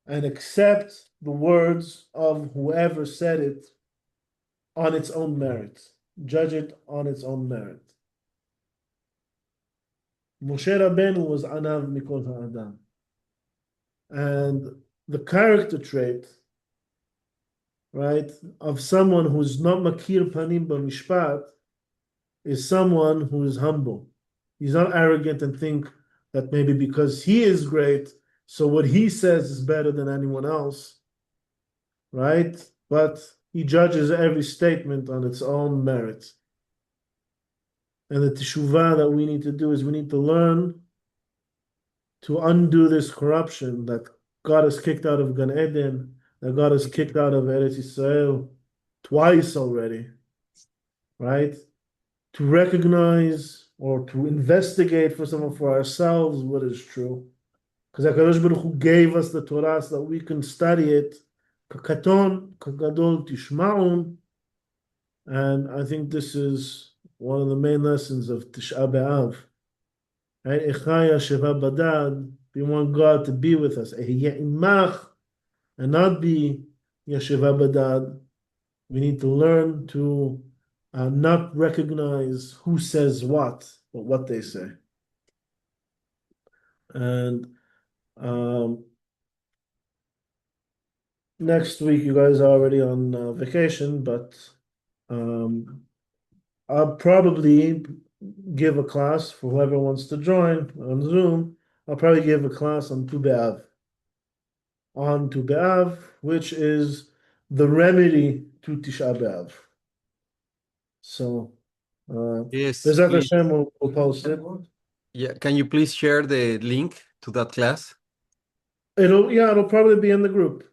and accept the words of whoever said it on its own merit. Judge it on its own merit. Moshe Rabbeinu was anav mikol ha'adam. And the character trait, right, of someone who's not makir panim b'mishpat is someone who is humble. He's not arrogant and think that maybe because he is great, so what he says is better than anyone else, right? But he judges every statement on its own merits. And the teshuvah that we need to do is we need to learn to undo this corruption that God has kicked out of Gan Eden, that God has kicked out of Eretz Yisrael twice already, right? To recognize or to investigate first of all for ourselves what is true. Because HaKadosh Baruch Hu gave us the Torah so that we can study it. Kakaton, kagadol tishma'un. And I think this is one of the main lessons of Tisha B'Av. Right? Echaya Sheva Badad. We want God to be with us. Ehyeh imach, and not be Yesheva Badad. We need to learn to not recognize who says what, but what they say. And next week, you guys are already on vacation, but I'll probably give a class for whoever wants to join on Zoom. I'll probably give a class on Tu B'Av. On Tu B'Av, which is the remedy to Tisha B'Av. So, Yes, Bezrat please. Hashem will post it. Yeah, can you please share the link to that class? It'll probably be in the group.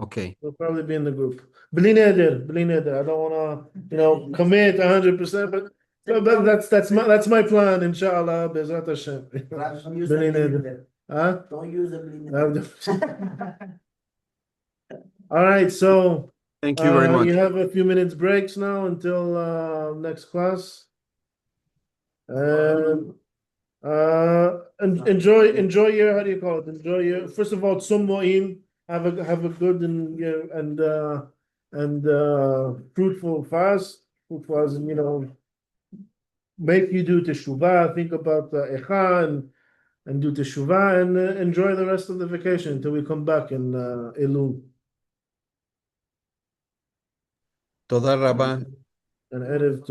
Okay. It'll probably be in the group. Bli neder. I don't want to, commit 100%, but that's my plan, inshallah. Bezrat Hashem. Don't use Bli the neder. blender. Huh? Don't use the blender. All right, so Thank you very much. you have a few minutes breaks now until next class. And enjoy your, how do you call it? Enjoy your, first of all, tzum mo'im. Have a good and fruitful fast. Fruitful as in, make you do teshuvah. Think about echa and do teshuvah and enjoy the rest of the vacation until we come back in Elul. Toda Rabba. And Erev Tov.